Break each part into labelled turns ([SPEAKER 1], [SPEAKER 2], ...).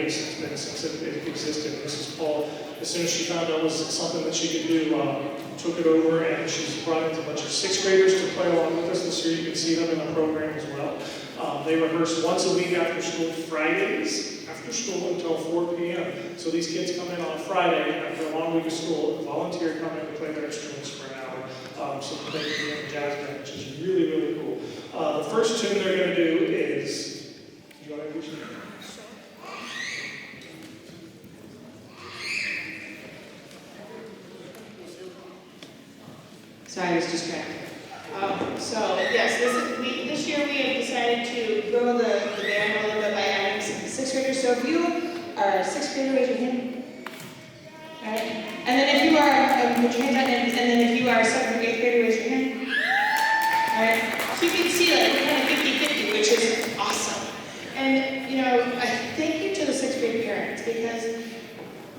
[SPEAKER 1] days since it existed. Mrs. Paul, as soon as she found out it was something that she could do, took it over, and she's brought in a bunch of 6th graders to play along with us this year. You can see them in the program as well. They rehearse once a week after school, Fridays, after school until 4 p.m. So these kids come in on a Friday after a long week of school, volunteer, come in and play their instruments for an hour, so that they can be in the jazz band, which is really, really cool. The first tune they're going to do is, do you want to introduce it?
[SPEAKER 2] Sorry, I was distracted. So yes, this year we have decided to grow the band a little bit by adding some 6th graders. So if you are a 6th grader, raise your hand. All right. And then if you are, put your hands on, and then if you are a 7th or 8th grader, raise your hand. All right. So you can see like we're kind of 50-50, which is awesome. And you know, I thank you to the 6th grade parents because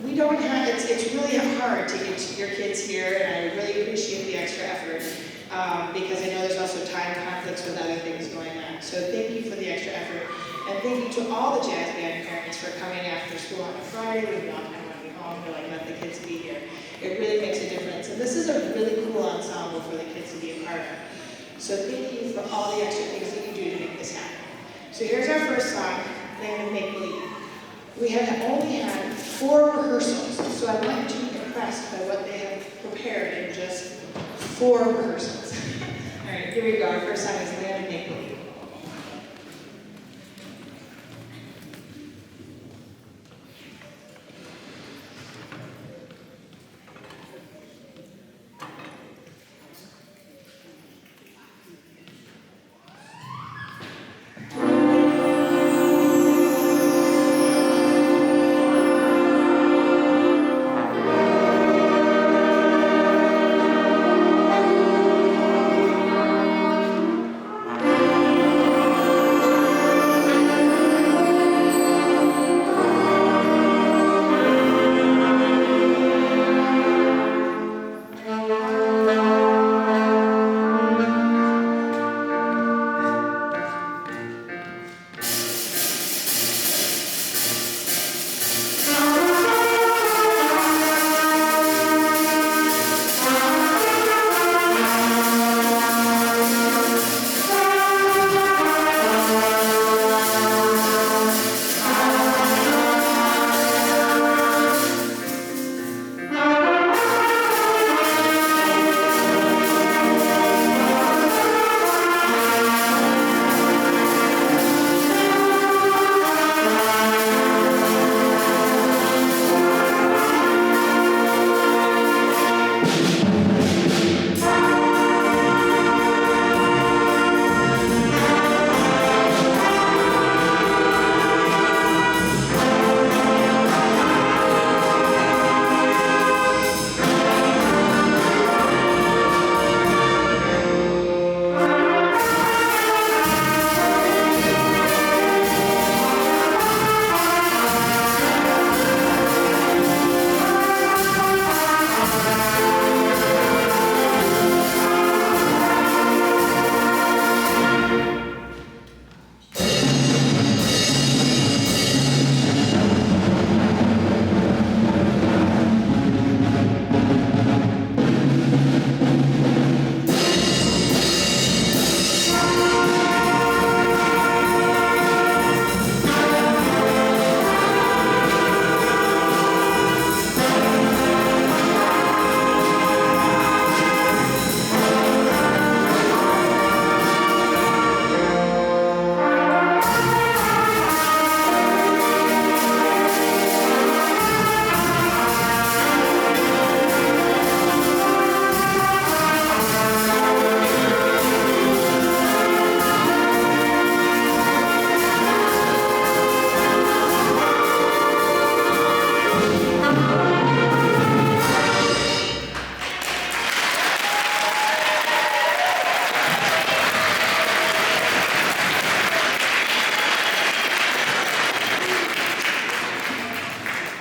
[SPEAKER 2] we don't have, it's really hard to get your kids here, and I really appreciate the extra effort because I know there's also time conflicts with other things going on. So thank you for the extra effort, and thank you to all the jazz band parents for coming after school on a Friday when we all kind of want to be home to like let the kids be here. It really makes a difference, and this is a really cool ensemble for the kids to be a part of. So thank you for all the extra things that you do to make this happen. So here's our first song, Land of Make Believe. We have only had 4 rehearsals, so I'm not too impressed by what they have prepared in just 4 rehearsals. All right, here we go. Our first song is Land of Make Believe.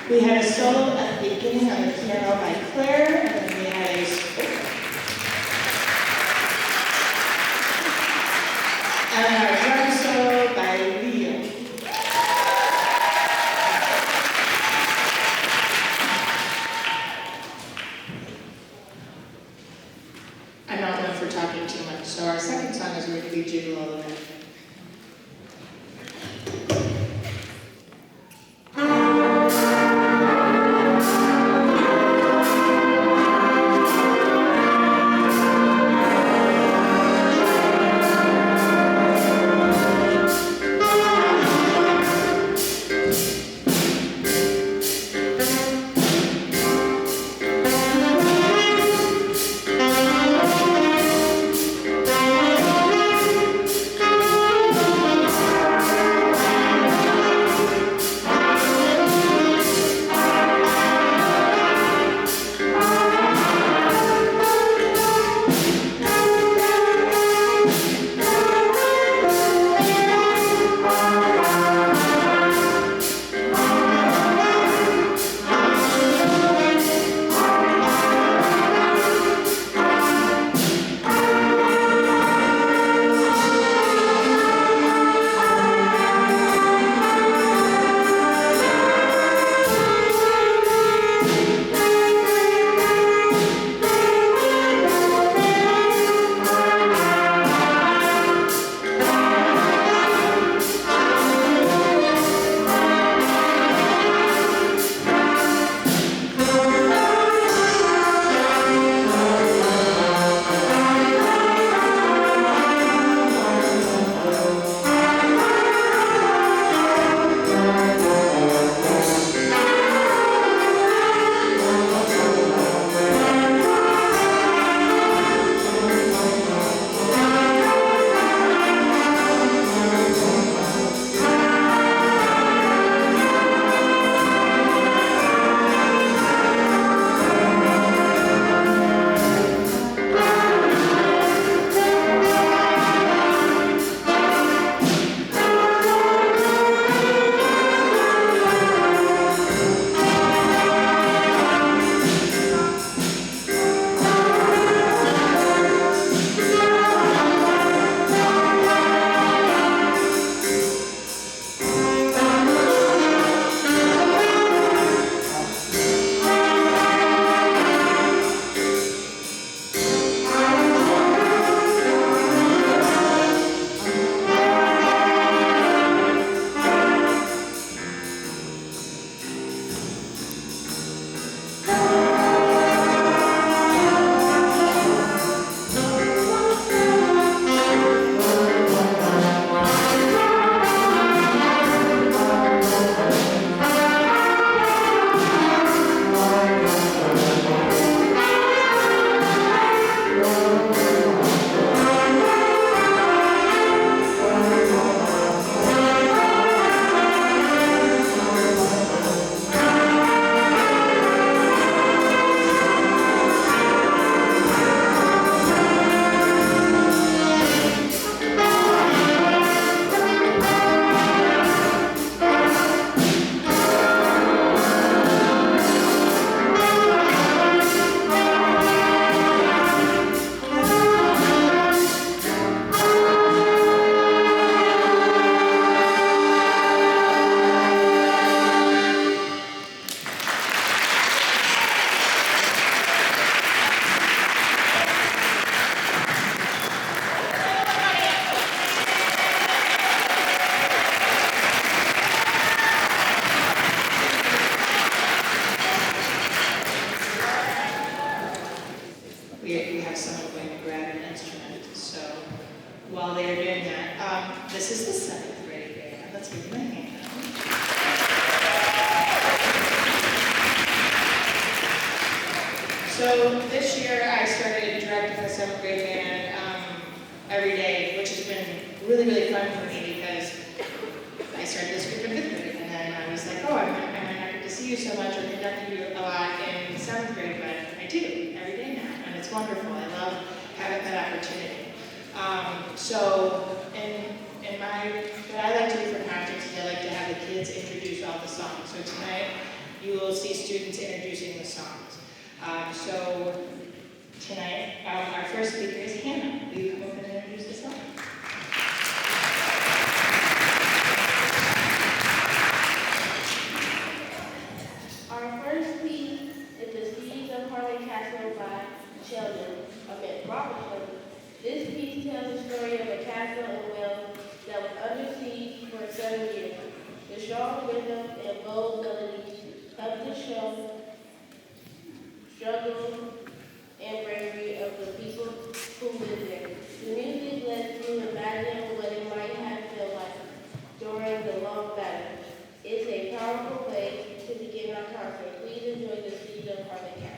[SPEAKER 2] We had a solo at the beginning on the piano by Claire, and then we had a and our drum solo by Leo. So this year I started directing the 7th grade band every day, which has been really, really fun for me because I started this group in 5th grade, and then I was like, oh, I might not get to see you so much or conduct you a lot in 7th grade, but I do every day now, and it's wonderful. I love having that opportunity. What I like to do for concerts is I like to have the kids introduce all the songs. So tonight you will see students introducing the songs. So tonight our first speaker is Hannah. Will you come up and introduce the song?
[SPEAKER 3] Our first piece is The Seeds of Harley Castle by Robert Sheldon. This piece tells the story of a castle in Wales that was under siege for 7 years. The strong rhythm and bold melody help to show struggle and bravery of the people who live there. The music lets you imagine what it might have felt like during the long battle. It's a powerful way to begin our concert. Please enjoy The Seeds of Harley Castle.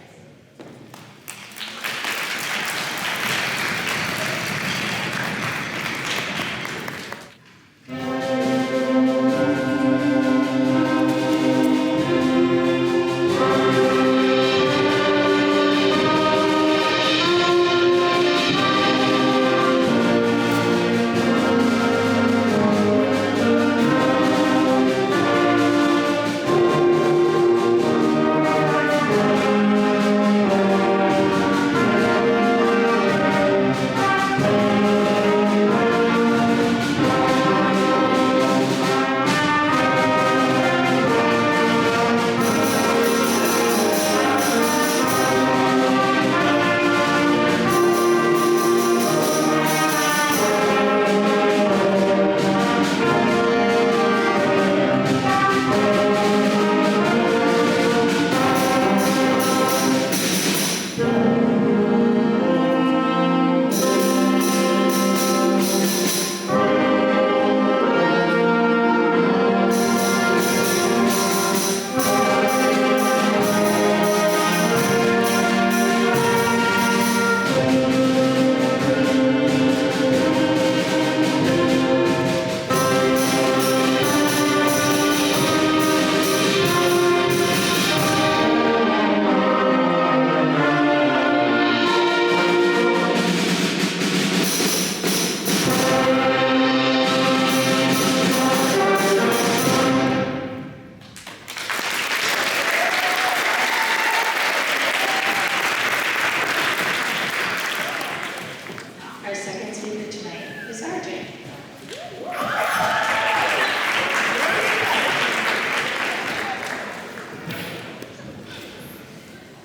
[SPEAKER 2] Our second speaker tonight is RJ.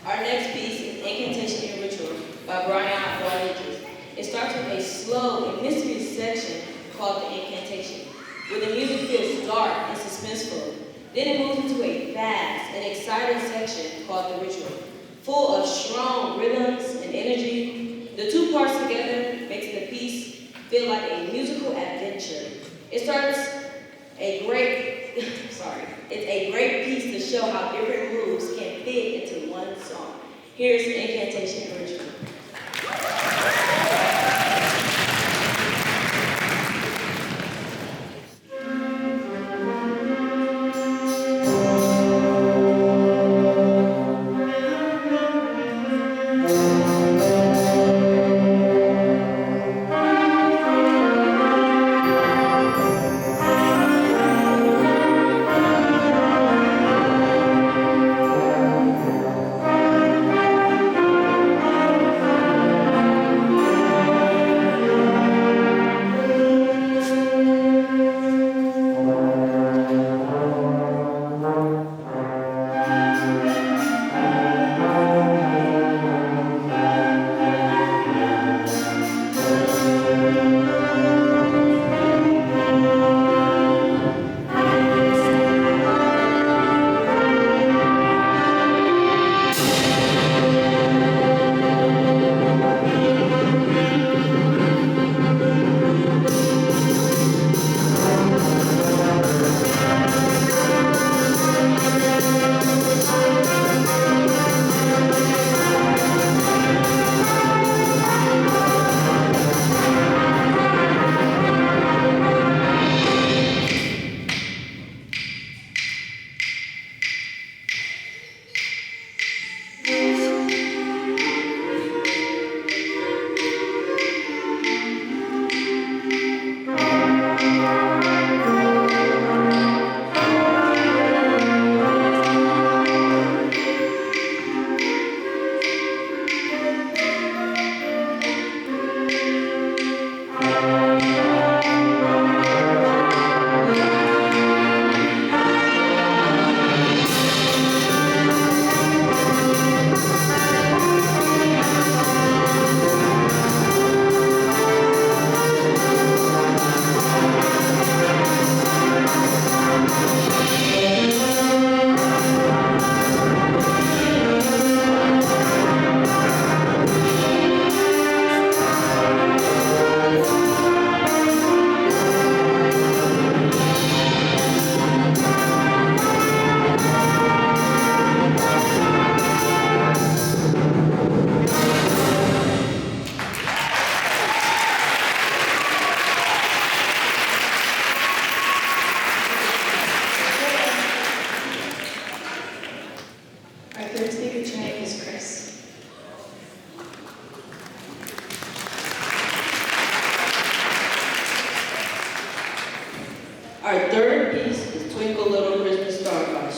[SPEAKER 4] Our next piece is Incantation and Ritual by Brian Rodriguez. It starts with a slow and mysterious section called the Incantation, where the music feels dark and suspenseful. Then it moves into a fast and exciting section called the Ritual, full of strong rhythms and energy. The two parts together makes the piece feel like a musical adventure. It's a great piece to show how different moves can fit into one song. Here's the Incantation and Ritual.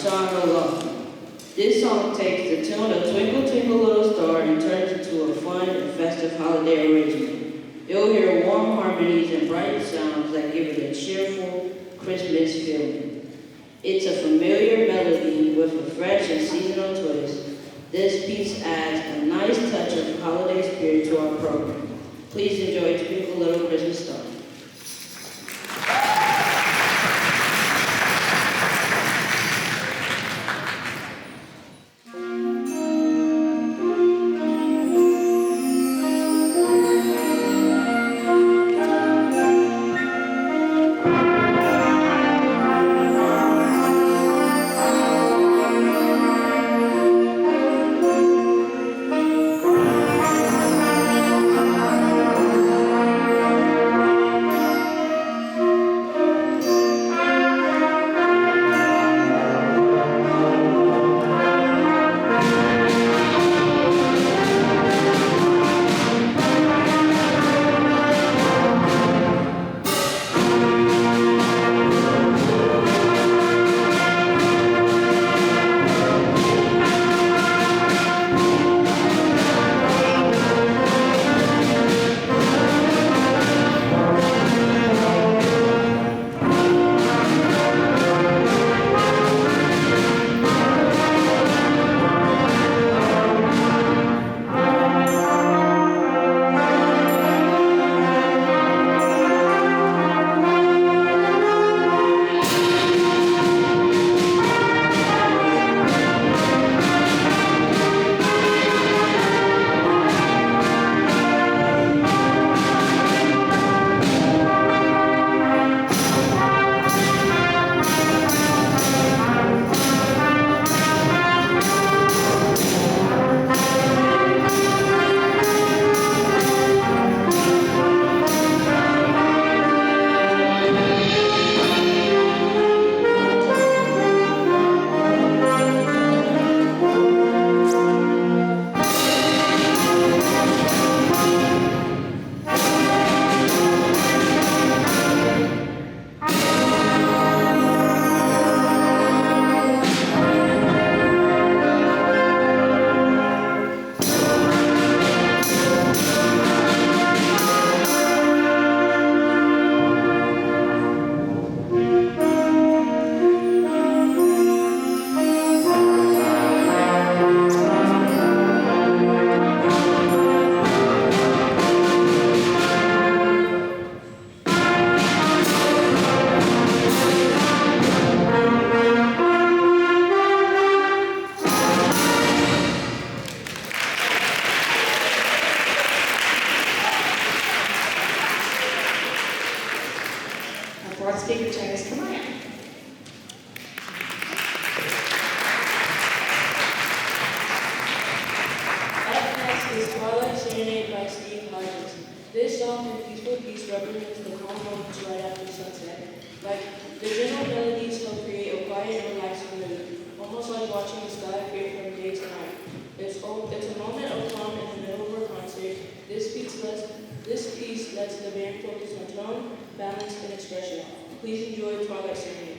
[SPEAKER 4] Sean O'Loughlin. This song takes the tune of Twinkle Twinkle Little Star and turns it into a fun and festive holiday arrangement. You'll hear warm harmonies and bright sounds that give it a cheerful Christmas feeling. It's a familiar melody with a fresh and seasonal twist. This piece adds a nice touch of holiday spirit to our program. Please enjoy Twinkle Little Christmas Star.
[SPEAKER 2] Speaker Janice Kamaya.
[SPEAKER 5] Up next is Twilight Serenade by Steve Hodges. This song and peaceful piece represents the calm moments right after sunset. Like the general melodies help create a quiet and relaxing mood, almost like watching the sky fade from day to night. It's a moment of calm in the middle of a concert. This piece lets the band focus on tone, balance, and expression. Please enjoy Twilight Serenade.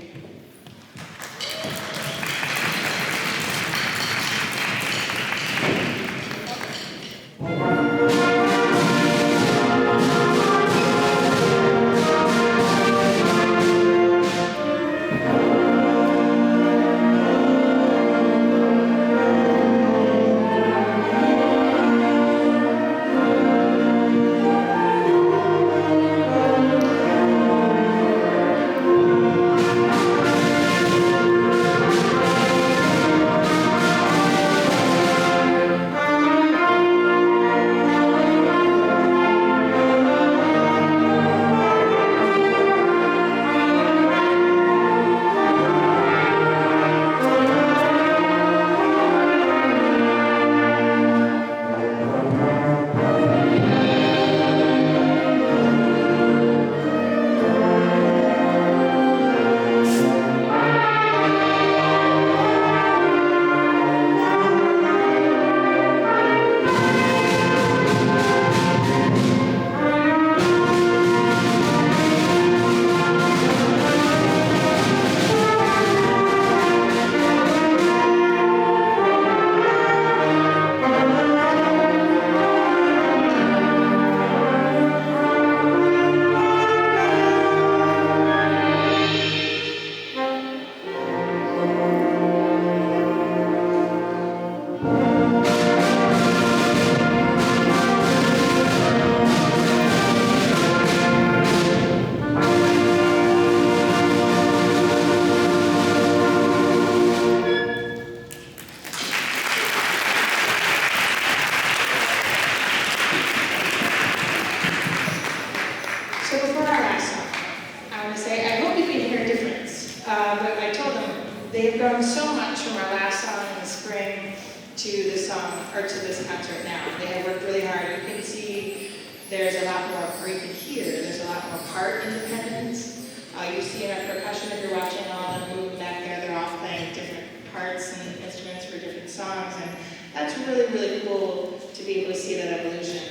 [SPEAKER 2] they have grown so much from our last song in the spring to this song, or to this concert now. They have worked really hard. You can see there's a lot more, or you can hear, there's a lot more part independence. You see in our percussion, if you're watching all the movement back there, they're all playing different parts and instruments for different songs, and that's really, really cool to be able to see that evolution.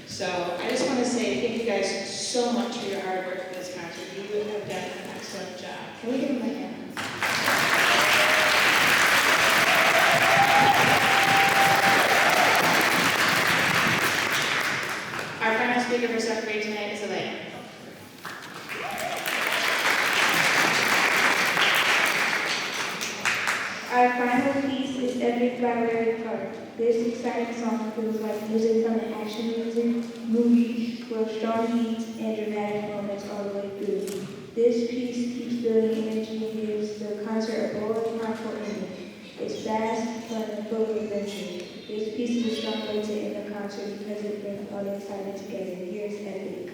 [SPEAKER 2] So I just want to say thank you guys so much for your hard work for this concert. You have done an excellent job. Can we give them a hand? Our final speaker for second grade tonight is Elaine.
[SPEAKER 6] Our final piece is Epic by Larry Clark. This exciting song feels like music from an action movie with strong beats and dramatic moments all the way through. This piece keeps building energy and gives the concert a bold and powerful ending. It's fast, fun, and full of adventure. This piece is a strong way to end the concert because it brings all the excitement together. Here's Epic.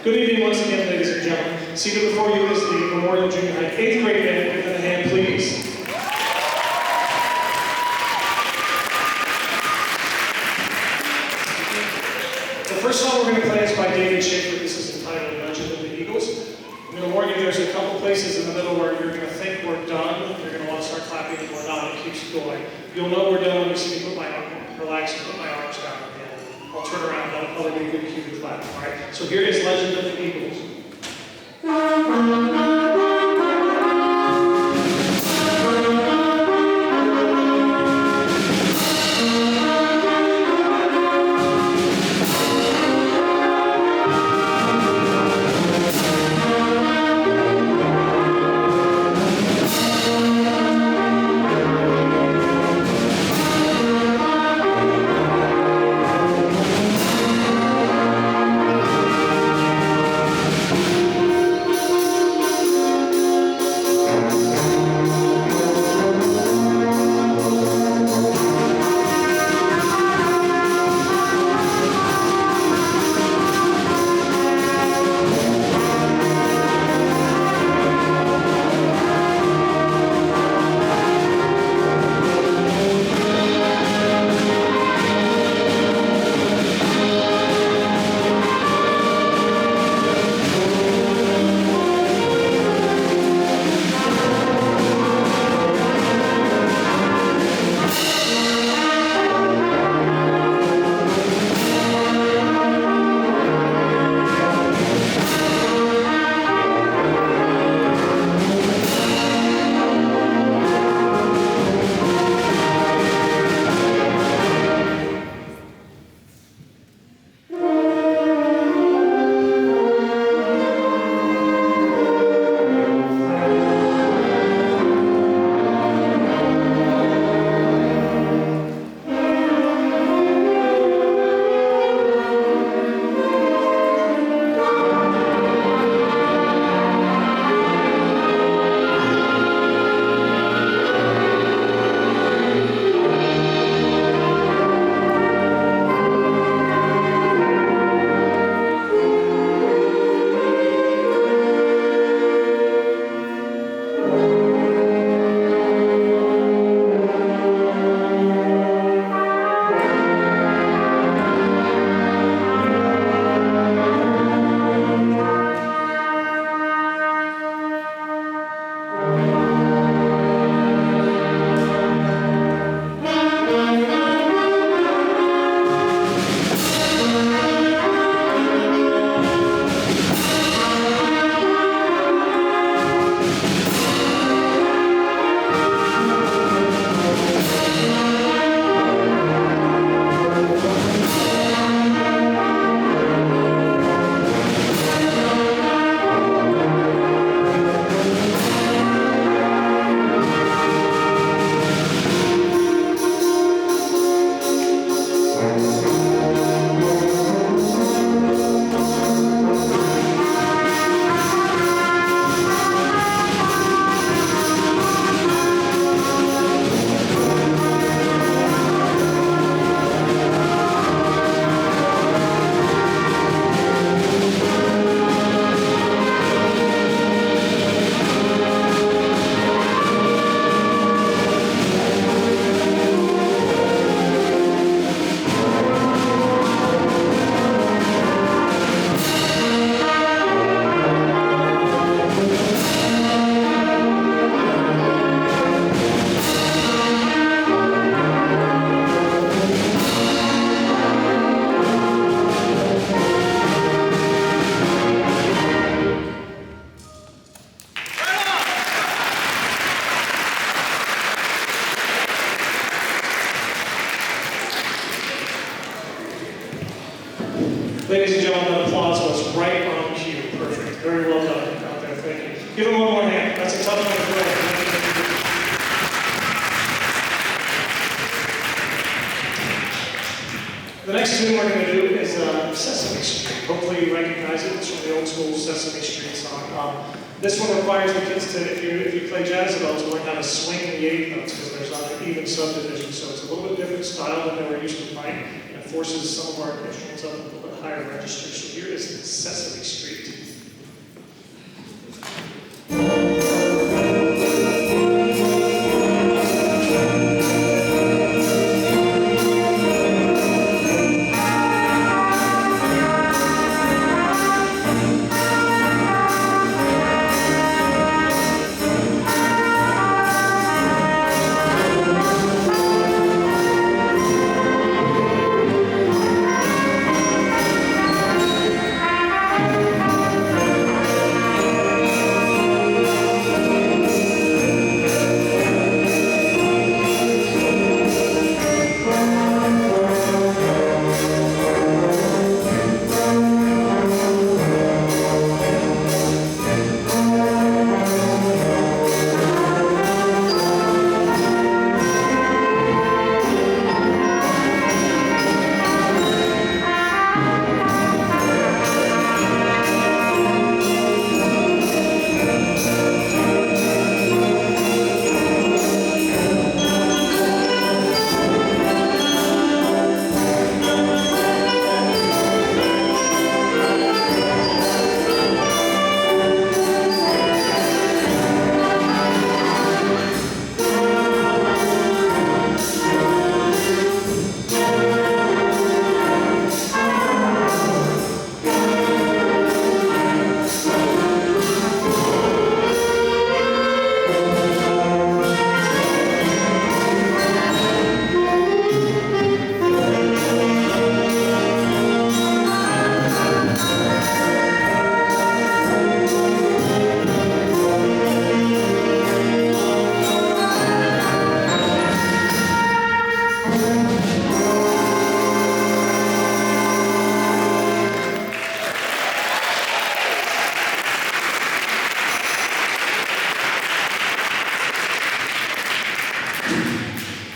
[SPEAKER 1] Good evening once again, ladies and gentlemen. Seated before you is the Memorial Junior High 8th grade band. Give them a hand, please. The first song we're going to play is by David Schaefer. This is entitled Legend of the Eagles. I'm going to warn you, there's a couple places in the middle where you're going to think we're done. You're going to want to start clapping and we're not. It keeps going. You'll know we're done when you see me put my arm, relax and put my arms down again. I'll turn around, that'll probably be a good cue to clap, all right? So here is Legend of the Eagles. Ladies and gentlemen, that applause was right on cue. Perfect. Very well done out there. Thank you. Give them one more hand. That's a tough one to play. The next tune we're going to do is Sesame Street. Hopefully you recognize it. It's from the old school Sesame Street song. This one requires the kids to, if you play jazz at all, to learn how to swing the eighth notes because there's not an even subdivision. So it's a little bit different style than they were used to playing. And it forces some of our instruments up a little bit higher register. So here is Sesame Street.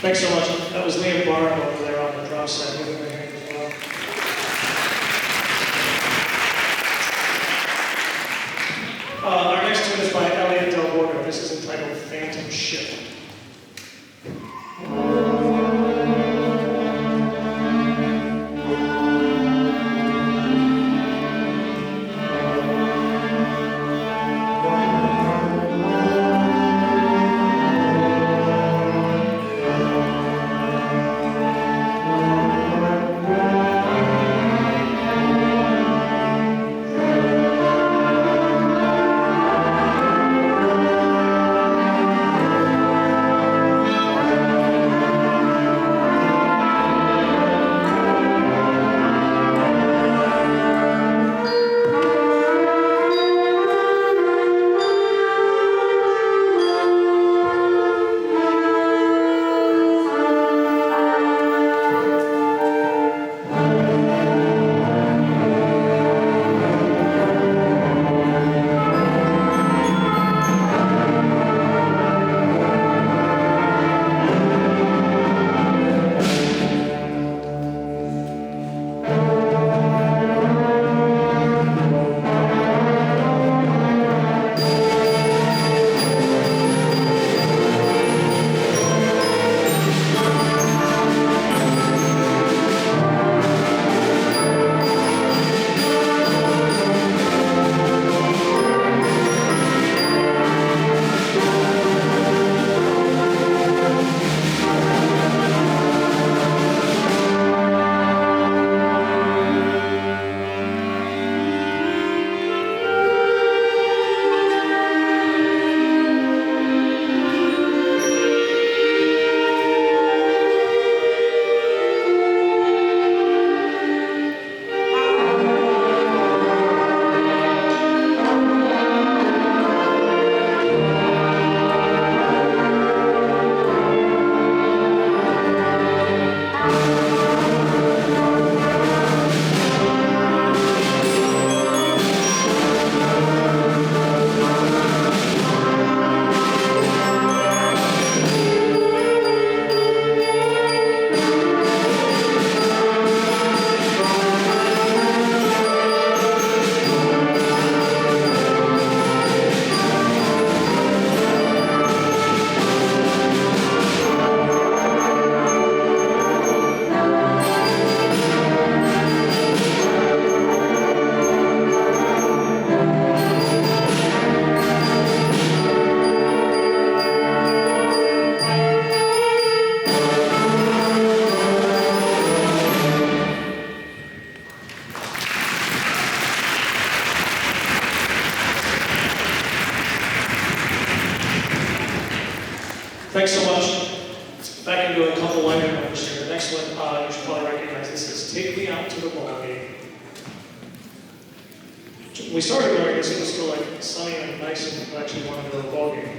[SPEAKER 1] Thanks so much. That was Liam Barham over there on the drum set. Give him a hand as well. Our next tune is by Elliot Del Borgo. This is entitled Phantom Ship. you should probably recognize this as Take Me Out to the Ball Game. When we started learning this, it was still like sunny and nice and we actually wanted to go to a ball game.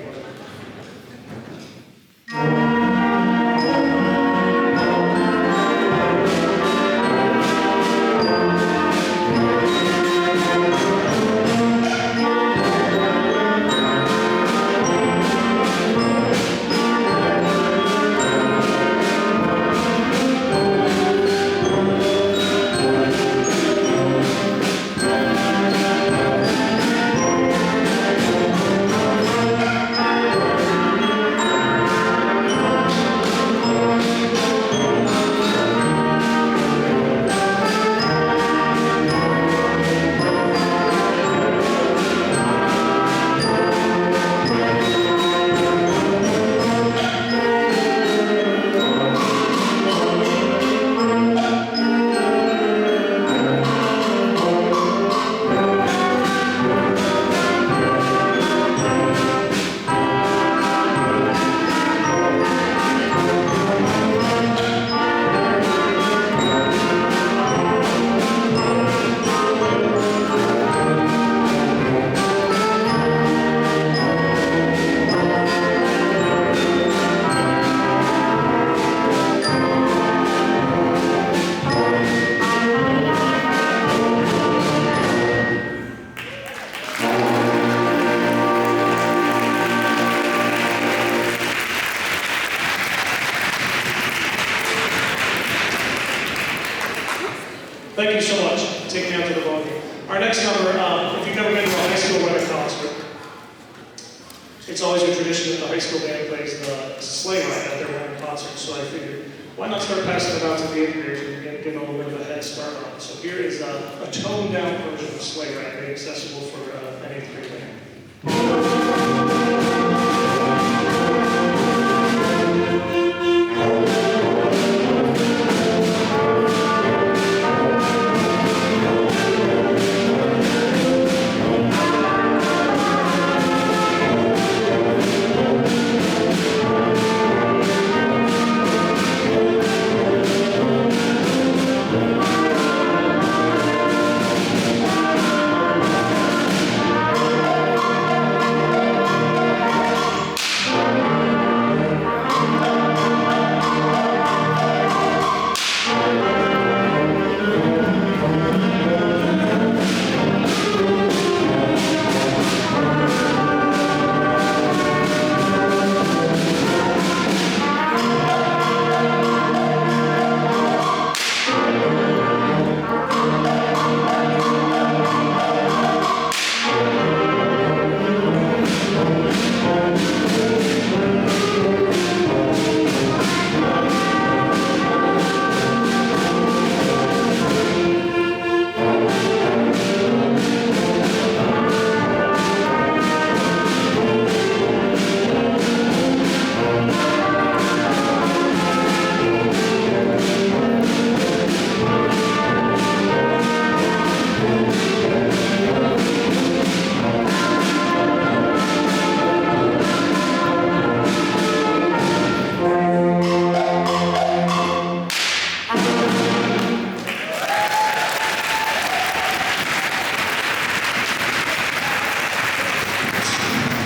[SPEAKER 1] Thank you so much. Take me out to the ball game. Our next number, if you've never been to a high school wedding concert, it's always a tradition that the high school band plays the sleigh ride at their wedding concert. So I figured, why not start passing it out to the 8th graders and get a little bit of a head start on it. So here is a toned down version of sleigh ride made accessible for an 8th grade band.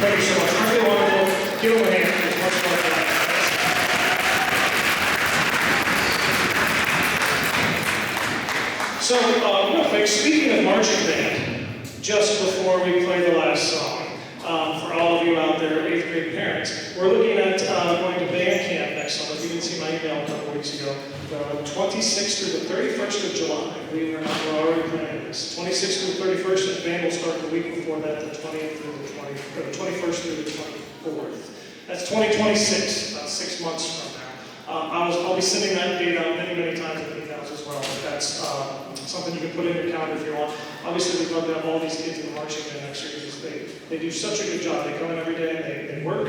[SPEAKER 1] Thank you so much. Aren't they wonderful? Give them a hand. It's much fun for that. So, real quick, speaking of marching band, just before we play the last song, for all of you out there, 8th grade parents, we're looking at going to band camp next summer. If you didn't see my email a couple weeks ago, the 26th through the 31st of July. Believe it or not, we're already planning this. 26th through the 31st, and the band will start the week before that, the 20th through the 21st through the 24th. That's 2026, about 6 months from now. I'll be sending that date out many times in emails as well. If that's something you can put in your calendar if you want. Obviously, we'd love to have all these kids in the marching band next year because they do such a good job. They come in every day and they work.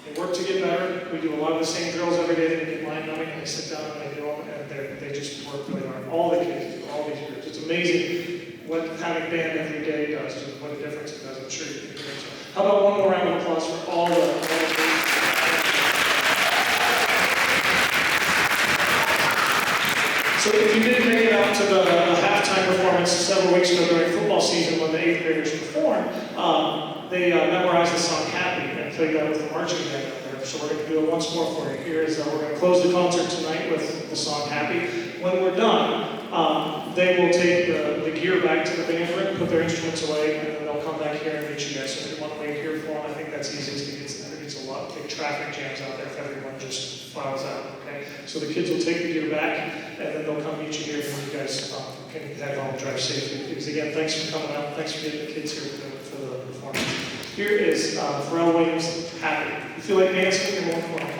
[SPEAKER 1] They work to get better. We do a lot of the same drills every day. They get mind numbing and they sit down and they do them and they just work really hard. All the kids do, all these groups. It's amazing what having band every day does, just what a difference it does. I'm sure you can hear it. So how about one more round of applause for all the So if you didn't make it out to the halftime performance several weeks ago during football season when the 8th graders performed, they memorized the song Happy and played that with the marching band up there. So we're going to do it once more for you. Here is, we're going to close the concert tonight with the song Happy. When we're done, they will take the gear back to the band room, put their instruments away, and then they'll come back here and meet you guys. So if you want to wait here for them, I think that's easiest. It's a lot of big traffic jams out there if everyone just files out, okay? So the kids will take the gear back, and then they'll come meet you here, and you guys can head home and drive safely. Because again, thanks for coming out. Thanks for getting the kids here for the performance. Here is Pharrell Williams, Happy. You feel like dancing? You're more fun.